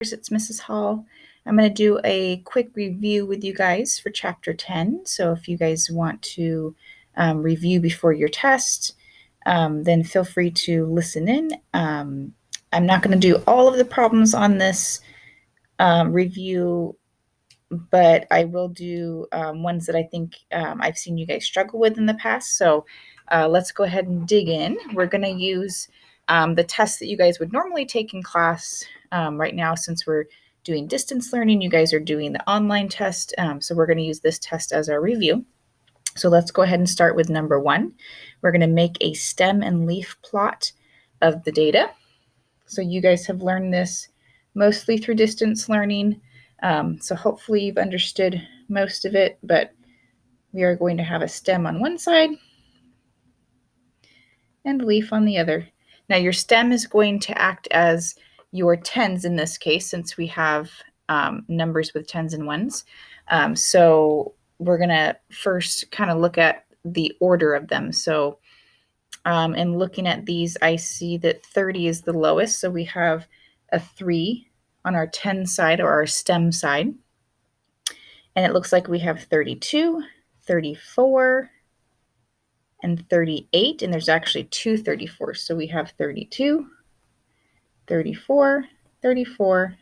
It's Mrs. Hall. I'm going to do a quick review with you guys for Chapter 10. So if you guys want to review before your test, then feel free to listen in. I'm not going to do all of the problems on this review, but I will do ones that I think I've seen you guys struggle with in the past. So let's go ahead and dig in. We're going to use the tests that you guys would normally take in class. Right now, since we're doing distance learning, you guys are doing the online test. So we're going to use this test as our review. So let's go ahead and start with number 1. We're going to make a stem and leaf plot of the data. So you guys have learned this mostly through distance learning. So hopefully you've understood most of it, but we are going to have a stem on one side and leaf on the other. Now your stem is going to act as your tens in this case, since we have numbers with tens and ones. So we're going to first kind of look at the order of them. So in looking at these, I see that 30 is the lowest. So we have a 3 on our 10 side, or our stem side. And it looks like we have 32, 34, and 38. And there's actually two 34s. So we have 32, 34, 34,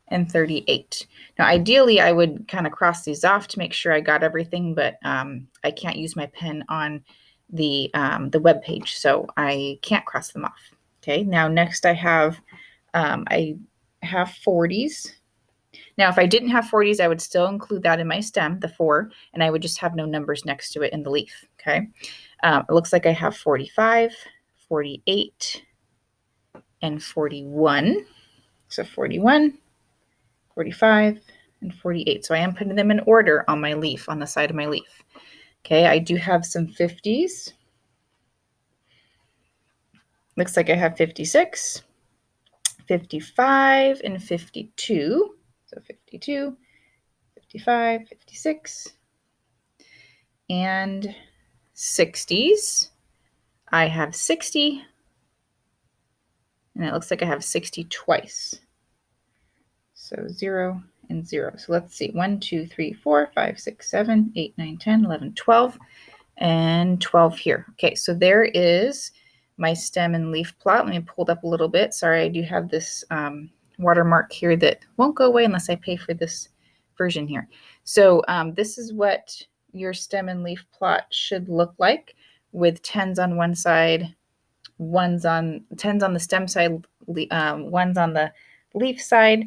and 38. Now, ideally, I would kind of cross these off to make sure I got everything, but I can't use my pen on the web page, so I can't cross them off. Okay, now next I have 40s. Now, if I didn't have 40s, I would still include that in my stem, the 4, and I would just have no numbers next to it in the leaf. Okay, it looks like I have 45, 48, and 41. So 41, 45, and 48. So I am putting them in order on my leaf, on the side of my leaf. Okay, I do have some 50s. Looks like I have 56, 55, and 52. So 52, 55, 56, and 60s. I have 60, and it looks like I have 60 twice. So 0 and 0. So let's see. 1, 2, 3, 4, 5, 6, 7, 8, 9, 10, 11, 12, and 12 here. Okay, so there is my stem and leaf plot. Let me pull it up a little bit. Sorry, I do have this watermark here that won't go away unless I pay for this version here. So this is what your stem and leaf plot should look like, with tens on one side, tens on the stem side, ones on the leaf side.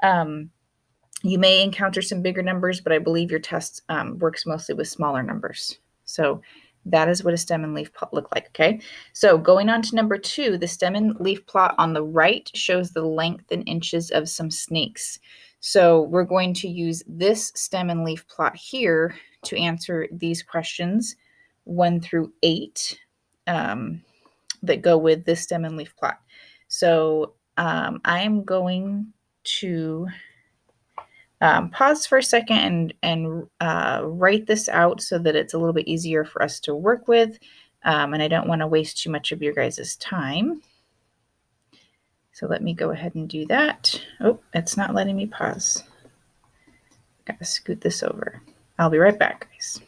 You may encounter some bigger numbers, but I believe your test works mostly with smaller numbers. So that is what a stem and leaf plot look like, okay? So going on to number 2, the stem and leaf plot on the right shows the length in inches of some snakes. So we're going to use this stem and leaf plot here to answer these questions 1 through 8 that go with this stem and leaf plot. So I'm going to pause for a second and write this out so that it's a little bit easier for us to work with. And I don't want to waste too much of your guys' time. So let me go ahead and do that. Oh, it's not letting me pause. Gotta scoot this over. I'll be right back, guys.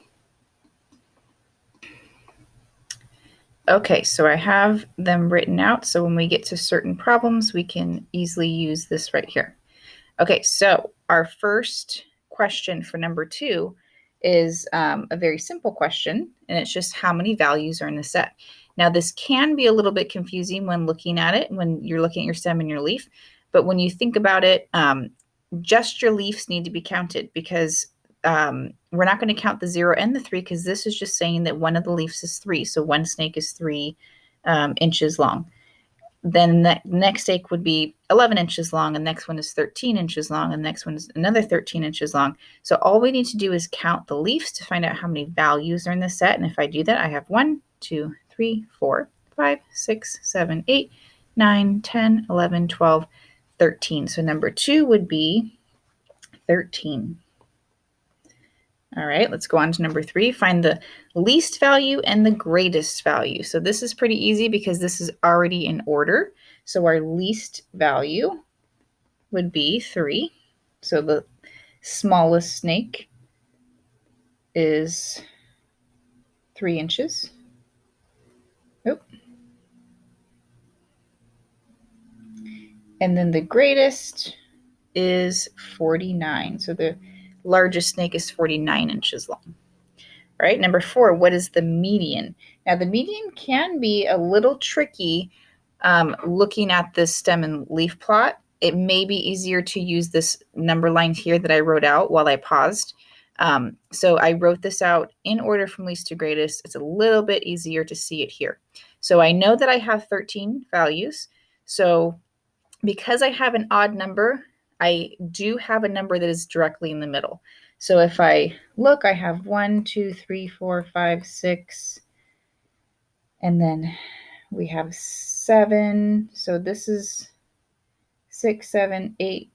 Okay, so I have them written out. So when we get to certain problems, we can easily use this right here. Okay, so our first question for number 2 is a very simple question, and it's just how many values are in the set. Now, this can be a little bit confusing when looking at it, when you're looking at your stem and your leaf, but when you think about it, just your leaves need to be counted, because we're not going to count the 0 and the 3, because this is just saying that one of the leaves is 3, so one snake is 3 inches long. Then the next snake would be 11 inches long, and the next one is 13 inches long, and the next one is another 13 inches long. So all we need to do is count the leaves to find out how many values are in the set. And if I do that, I have 1, 2, 3, 4, 5, 6, 7, 8, 9, 10, 11, 12, 13. So number 2 would be 13. All right, let's go on to number 3. Find the least value and the greatest value. So this is pretty easy because this is already in order. So our least value would be 3. So the smallest snake is 3 inches. Oh. And then the greatest is 49. So the largest snake is 49 inches long. All right, number 4, what is the median? Now, the median can be a little tricky looking at this stem and leaf plot. It may be easier to use this number line here that I wrote out while I paused. So I wrote this out in order from least to greatest. It's a little bit easier to see it here. So I know that I have 13 values. So because I have an odd number, I do have a number that is directly in the middle. So if I look, I have 1, 2, 3, 4, 5, 6, and then we have 7. So this is 6, 7, 8,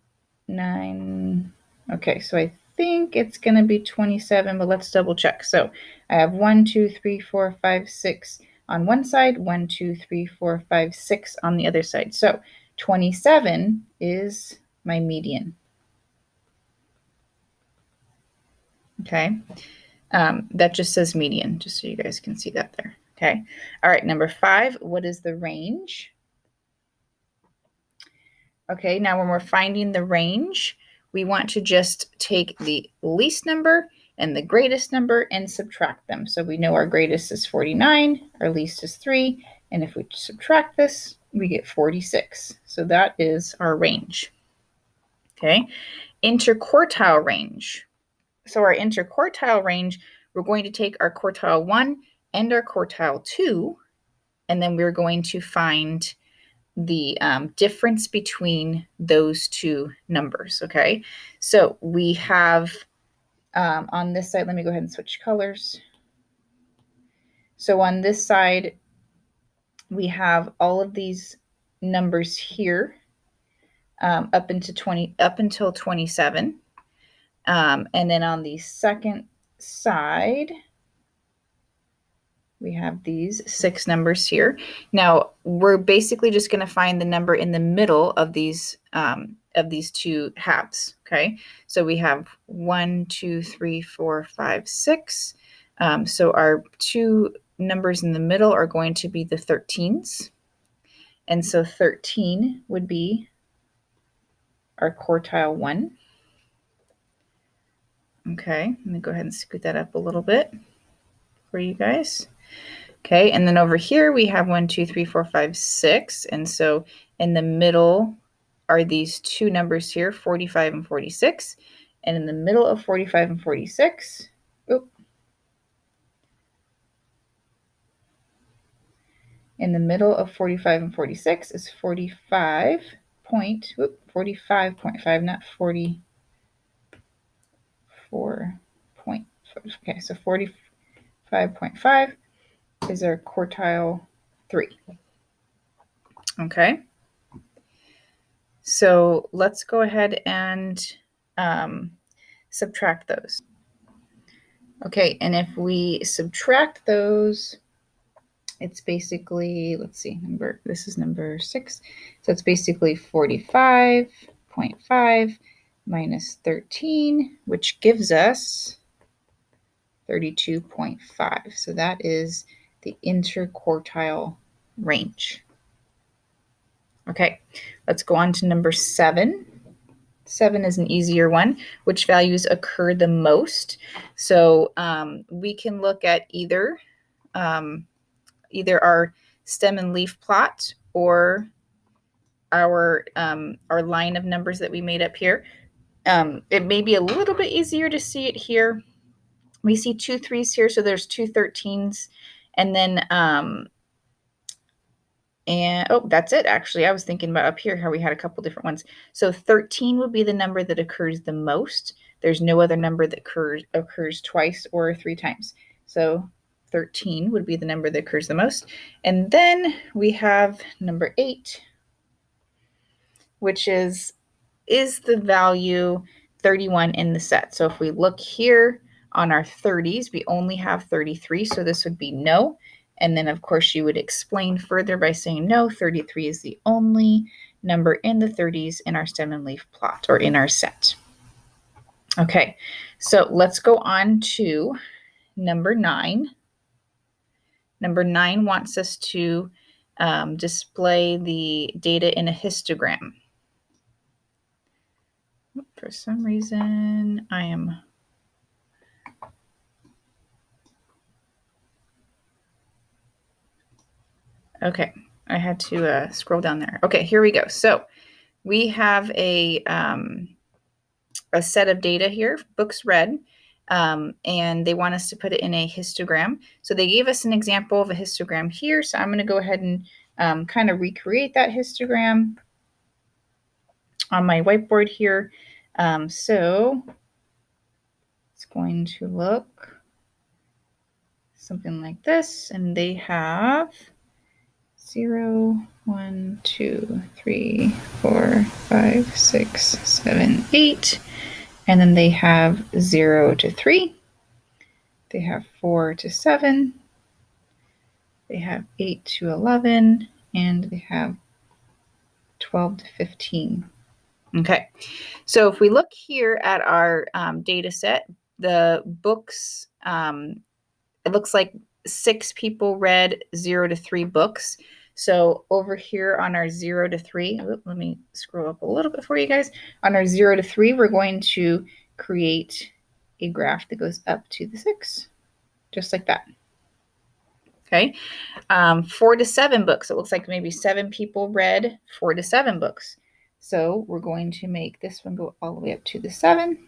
9. Okay, so I think it's going to be 27, but let's double check. So I have 1, 2, 3, 4, 5, 6 on one side, 1, 2, 3, 4, 5, 6 on the other side. So 27 is my median. Okay, that just says median, just so you guys can see that there. Okay, all right, number 5, what is the range? Okay, now when we're finding the range, we want to just take the least number and the greatest number and subtract them. So we know our greatest is 49, our least is 3, and if we subtract this, we get 46. So that is our range. Okay, interquartile range. So our interquartile range, we're going to take our quartile 1 and our quartile 2, and then we're going to find the difference between those two numbers, okay? So we have on this side, let me go ahead and switch colors. So on this side, we have all of these numbers here up until 27. And then on the second side, we have these 6 numbers here. Now, we're basically just going to find the number in the middle of these two halves, okay? So we have 1, 2, 3, 4, 5, 6. So our 2 numbers in the middle are going to be the 13s. And so 13 would be our quartile 1. Okay, let me go ahead and scoot that up a little bit for you guys. Okay, and then over here we have 1, 2, 3, 4, 5, 6. And so in the middle are these 2 numbers here, 45 and 46. And in the middle of 45 and 46, in the middle of 45 and 46 is 45.5, not 44 point. Okay, so 45.5 is our quartile 3. Okay. So let's go ahead and subtract those. Okay, and if we subtract those, it's basically, let's see, this is number 6. So it's basically 45.5 minus 13, which gives us 32.5. So that is the interquartile range. Okay, let's go on to number 7. 7 is an easier one. Which values occur the most? So we can look at either our stem and leaf plot or our line of numbers that we made up here. It may be a little bit easier to see it here. We see 2 3s here, so there's 2 13s, and then that's it, actually. I was thinking about up here how we had a couple different ones. So 13 would be the number that occurs the most. There's no other number that occurs twice or 3 times. So 13 would be the number that occurs the most. And then we have number 8, which is the value 31 in the set. So if we look here on our 30s, we only have 33. So this would be no. And then, of course, you would explain further by saying no, 33 is the only number in the 30s in our stem and leaf plot or in our set. Okay, so let's go on to number 9. Number 9 wants us to display the data in a histogram. For some reason, I am... Okay, I had to scroll down there. Okay, here we go. So we have a set of data here, books read, and they want us to put it in a histogram. So they gave us an example of a histogram here. So I'm going to go ahead and kind of recreate that histogram on my whiteboard here. So it's going to look something like this, and they have 0, 1, 2, 3, 4, 5, 6, 7, 8. And then they have 0 to 3. They have 4 to 7. They have 8 to 11. And they have 12 to 15. Okay, so if we look here at our data set, the books, it looks like 6 people read 0 to 3 books. So over here on our 0 to 3, let me scroll up a little bit for you guys. On our 0 to 3, we're going to create a graph that goes up to the 6, just like that. Okay, 4 to 7 books. It looks like maybe 7 people read 4 to 7 books. So we're going to make this one go all the way up to the 7.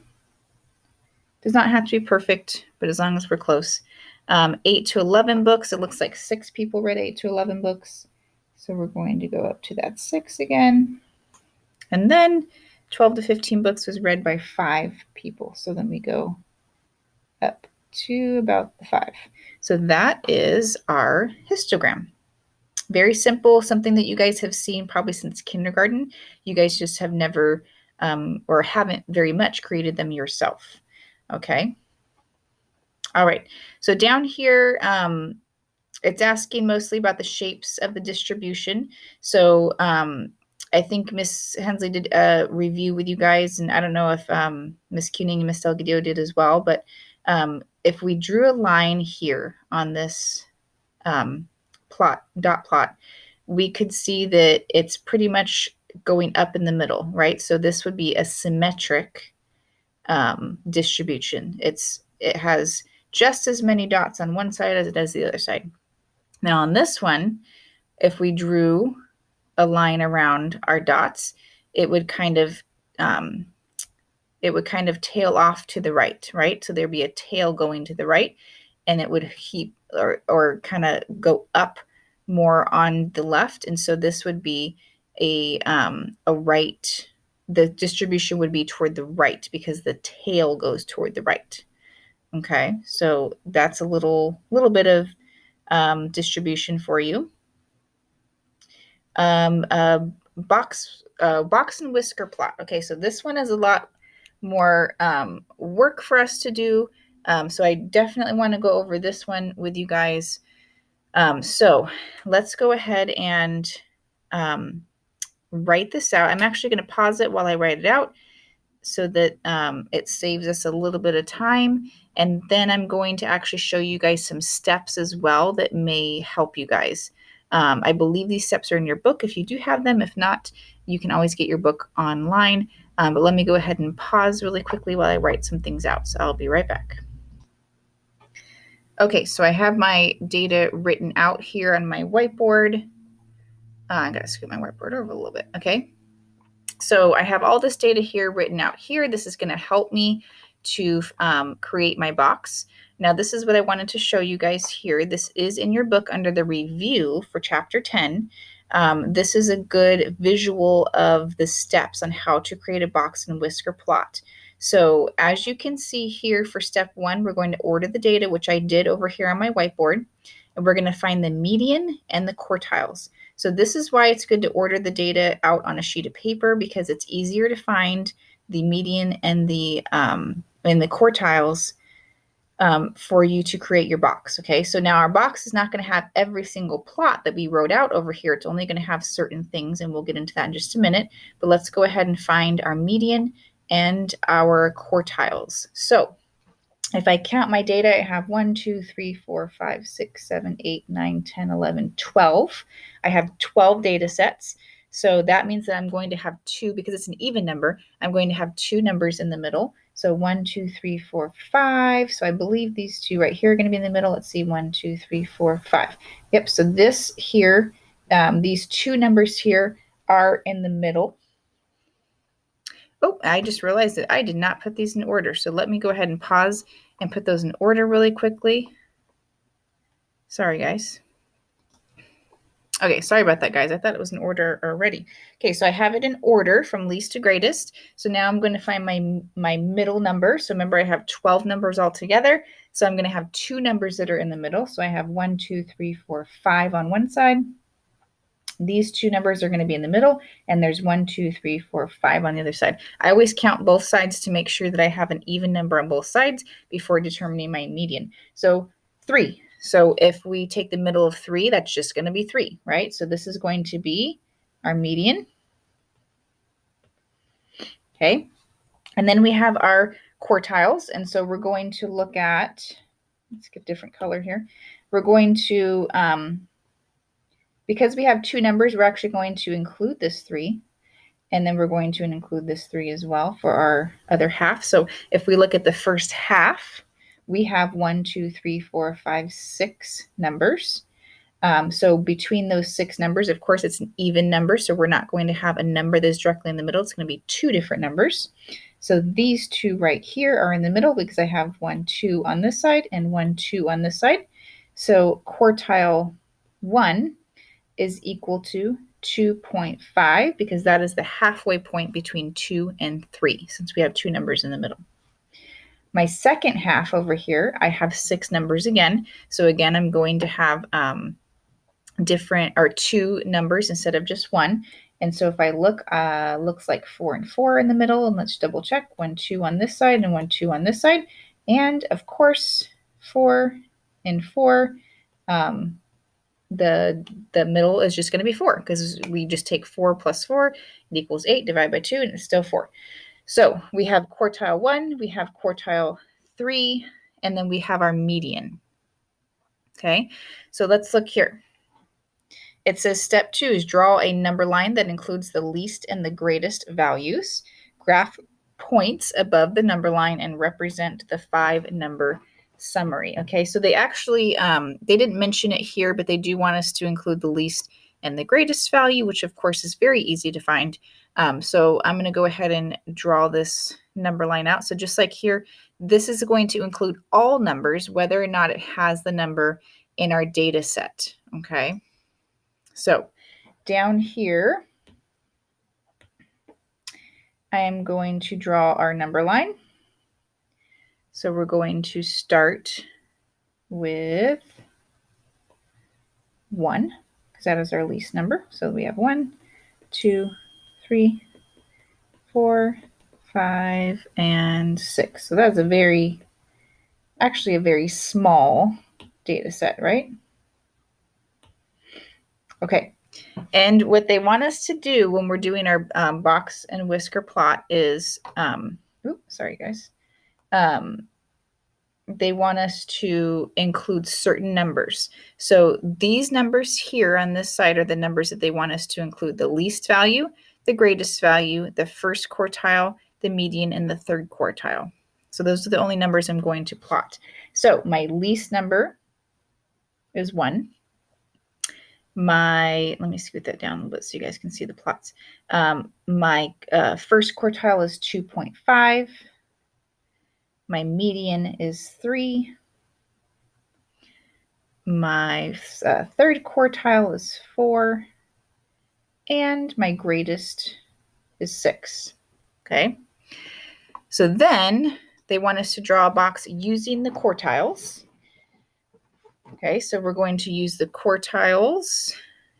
Does not have to be perfect, but as long as we're close. 8 to 11 books. It looks like 6 people read 8 to 11 books. So we're going to go up to that 6 again. And then 12 to 15 books was read by 5 people. So then we go up to about the 5. So that is our histogram. Very simple, something that you guys have seen probably since kindergarten. You guys just have never or haven't very much created them yourself. Okay. All right. So down here, it's asking mostly about the shapes of the distribution. So I think Miss Hensley did a review with you guys, and I don't know if Miss Kuning and Miss Delgadillo did as well, but if we drew a line here on this dot plot, we could see that it's pretty much going up in the middle, right? So this would be a symmetric distribution. It has just as many dots on one side as it does the other side. Now on this one, if we drew a line around our dots, it would kind of tail off to the right, right? So there'd be a tail going to the right, and it would heap or kind of go up more on the left. And so this would be a right. The distribution would be toward the right because the tail goes toward the right. Okay, so that's a little bit of distribution for you. Box and whisker plot. Okay, so this one is a lot more work for us to do. So I definitely want to go over this one with you guys. So let's go ahead and write this out. I'm actually going to pause it while I write it out so that it saves us a little bit of time. And then I'm going to actually show you guys some steps as well that may help you guys. I believe these steps are in your book if you do have them. If not, you can always get your book online. But let me go ahead and pause really quickly while I write some things out. So I'll be right back. Okay, so I have my data written out here on my whiteboard. I gotta scoot my whiteboard over a little bit. Okay, so I have all this data here written out here. This is gonna help me to create my box. Now, this is what I wanted to show you guys here. This is in your book under the review for chapter 10. This is a good visual of the steps on how to create a box in Whisker Plot. So as you can see here for step 1, we're going to order the data, which I did over here on my whiteboard, and we're going to find the median and the quartiles. So this is why it's good to order the data out on a sheet of paper, because it's easier to find the median and the quartiles for you to create your box. Okay, so now our box is not going to have every single plot that we wrote out over here. It's only going to have certain things, and we'll get into that in just a minute. But let's go ahead and find our median and our quartiles. So if I count my data, I have 1, 2, 3, 4, 5, 6, 7, 8, 9, 10, 11, 12. I have 12 data sets. So that means that I'm going to have two, because it's an even number, I'm going to have two numbers in the middle. So 1, 2, 3, 4, 5. So I believe these two right here are going to be in the middle. Let's see, 1, 2, 3, 4, 5. Yep, so this here, these two numbers here are in the middle. Oh, I just realized that I did not put these in order. So let me go ahead and pause and put those in order really quickly. Sorry, guys. Okay, sorry about that, guys. I thought it was in order already. Okay, so I have it in order from least to greatest. So now I'm going to find my middle number. So remember, I have 12 numbers all together. So I'm going to have two numbers that are in the middle. So I have 1, 2, 3, 4, 5 on one side. These two numbers are going to be in the middle, and there's 1, 2, 3, 4, 5 on the other side. I always count both sides to make sure that I have an even number on both sides before determining my median. So 3. So if we take the middle of 3, that's just going to be 3, right? So this is going to be our median. Okay. And then we have our quartiles. And so we're going to look at, let's get a different color here. We're going to, because we have two numbers, we're actually going to include this 3. And then we're going to include this 3 as well for our other half. So if we look at the first half, we have 1, 2, 3, 4, 5, 6 numbers. So between those 6 numbers, of course, it's an even number. So we're not going to have a number that's directly in the middle. It's going to be two different numbers. So these two right here are in the middle because I have 1, 2 on this side and 1, 2 on this side. So quartile 1 is equal to 2.5 because that is the halfway point between 2 and 3 since we have two numbers in the middle. My second half over here, I have 6 numbers again. So again, I'm going to have different or 2 numbers instead of just 1. And so if I look, looks like 4 and 4 in the middle, and let's double check, 1, 2 on this side and 1, 2 on this side. And of course, 4 and 4, the middle is just going to be 4 because we just take 4 plus 4, it equals 8, divide by 2, and it's still 4. So we have quartile 1, we have quartile 3, and then we have our median. Okay, so let's look here. It says step 2 is draw a number line that includes the least and the greatest values. Graph points above the number line and represent the 5 number summary. Okay, so they actually, they didn't mention it here, but they do want us to include the least and the greatest value, which of course is very easy to find. So I'm going to go ahead and draw this number line out. So just like here, this is going to include all numbers, whether or not it has the number in our data set. Okay. So down here, I am going to draw our number line. So we're going to start with 1, because that is our least number. So we have 1, 2, 3, 4, 5, and 6. So that's actually a very small data set, right? Okay. And what they want us to do when we're doing our box and whisker plot is, sorry guys, they want us to include certain numbers. So these numbers here on this side are the numbers that they want us to include: the least value, the greatest value, the first quartile, the median, and the third quartile. So those are the only numbers I'm going to plot. So my least number is 1. Let me scoot that down a little bit so you guys can see the plots. My first quartile is 2.5. My median is 3. My third quartile is 4. And my greatest is 6. Okay. So then they want us to draw a box using the quartiles. Okay, so we're going to use the quartiles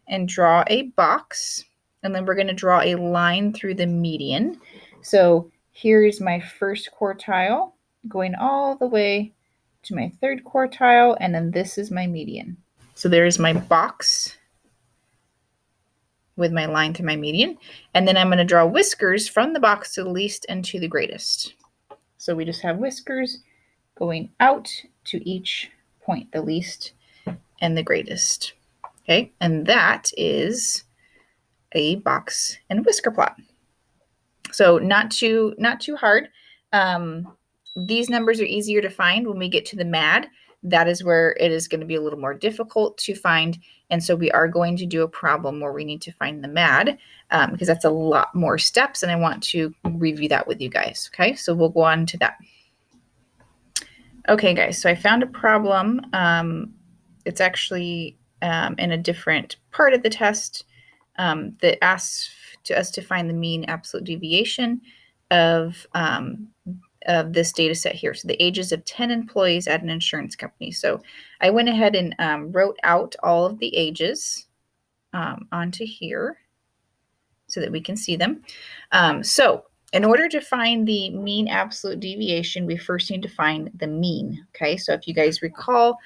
and draw a box, and then we're going to draw a line through the median. So here's my first quartile going all the way to my third quartile, and then this is my median. So there's my box with my line through my median. And then I'm going to draw whiskers from the box to the least and to the greatest. So we just have whiskers going out to each point, the least and the greatest. Okay, and that is a box and whisker plot. So not too hard. These numbers are easier to find when we get to the MAD. That is where it is going to be a little more difficult to find. And so we are going to do a problem where we need to find the MAD because that's a lot more steps. And I want to review that with you guys. Okay, so we'll go on to that. Okay, guys, so I found a problem. It's actually in a different part of the test that asks us to find the mean absolute deviation of this data set here. So the ages of 10 employees at an insurance company. So I went ahead and wrote out all of the ages onto here so that we can see them. So in order to find the mean absolute deviation, we first need to find the mean. Okay, so if you guys recall,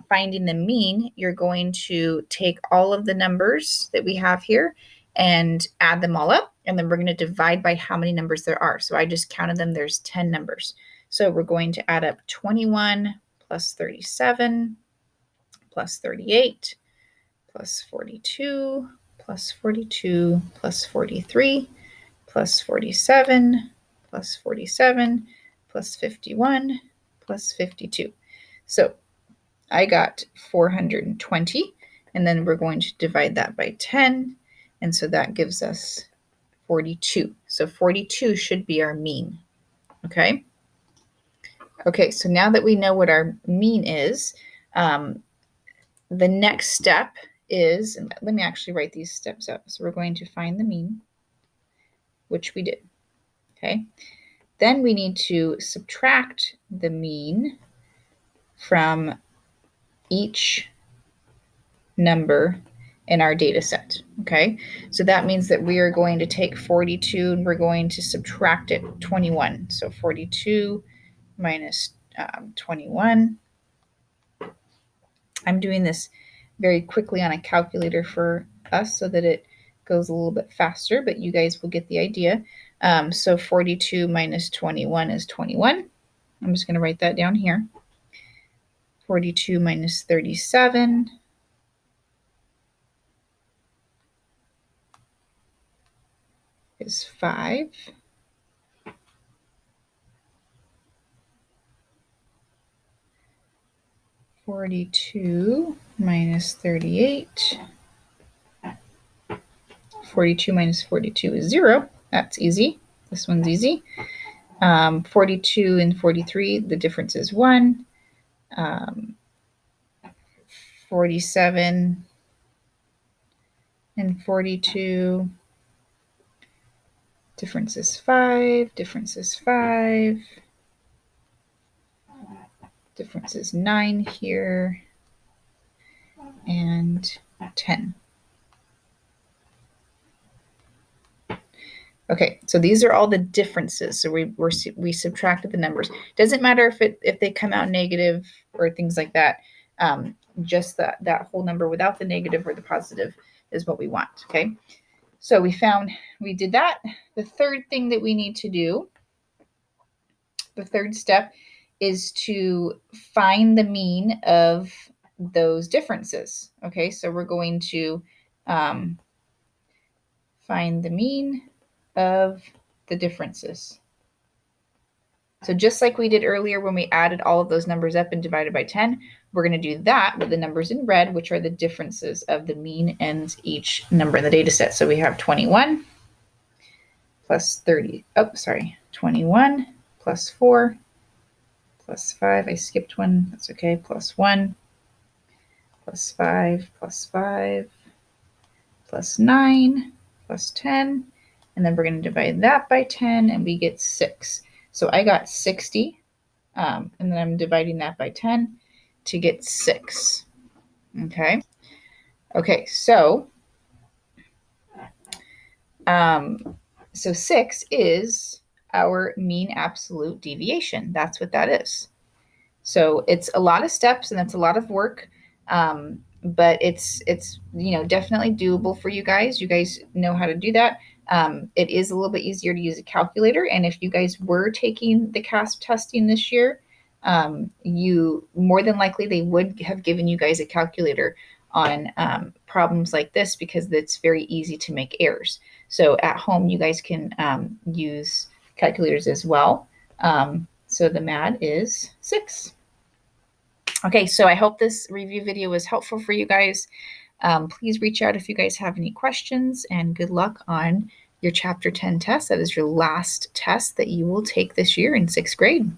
finding the mean, you're going to take all of the numbers that we have here and add them all up, and then we're going to divide by how many numbers there are. So I just counted them. There's 10 numbers. So we're going to add up 21 plus 37 plus 38 plus 42 plus 42 plus 43 plus 47 plus 47 plus 51 plus 52. So I got 420, and then we're going to divide that by 10, and so that gives us 42. So 42 should be our mean, okay? Okay, so now that we know what our mean is, the next step is, and let me actually write these steps out. So we're going to find the mean, which we did, okay? Then we need to subtract the mean from each number in our data set, okay? So that means that we are going to take 42 and we're going to subtract it 21. So 42 minus 21. I'm doing this very quickly on a calculator for us so that it goes a little bit faster, but you guys will get the idea. So 42 minus 21 is 21. I'm just going to write that down here. 42 minus 37 is 5. (42 minus 38). 42 minus 42 is 0. That's easy. This one's easy. 42 and 43, the difference is 1. 47 and 42, difference is 5. Difference is 5. Difference is 9 here, and 10. Okay, so these are all the differences. So we subtracted the numbers. Doesn't matter if they come out negative or things like that. Just that whole number without the negative or the positive is what we want. Okay, so we did that. The third thing that we need to do, the third step, is to find the mean of those differences. Okay, so we're going to find the mean of the differences. So just like we did earlier when we added all of those numbers up and divided by 10, we're going to do that with the numbers in red, which are the differences of the mean and each number in the data set. So we have 21 plus 21 plus 4 plus 5. I skipped one. That's okay. Plus 1 plus 5 plus 5 plus 9 plus 10. And then we're going to divide that by 10, and we get 6. So I got 60, and then I'm dividing that by 10 to get 6. Okay. Okay, so 6 is our mean absolute deviation. That's what that is. So it's a lot of steps and it's a lot of work. But it's definitely doable for you guys. You guys know how to do that. It is a little bit easier to use a calculator. And if you guys were taking the CASP testing this year, you more than likely they would have given you guys a calculator on problems like this because it's very easy to make errors. So at home, you guys can use calculators as well. So the MAD is 6. Okay, so I hope this review video was helpful for you guys. Please reach out if you guys have any questions, and good luck on your Chapter 10 test. That is your last test that you will take this year in 6th grade.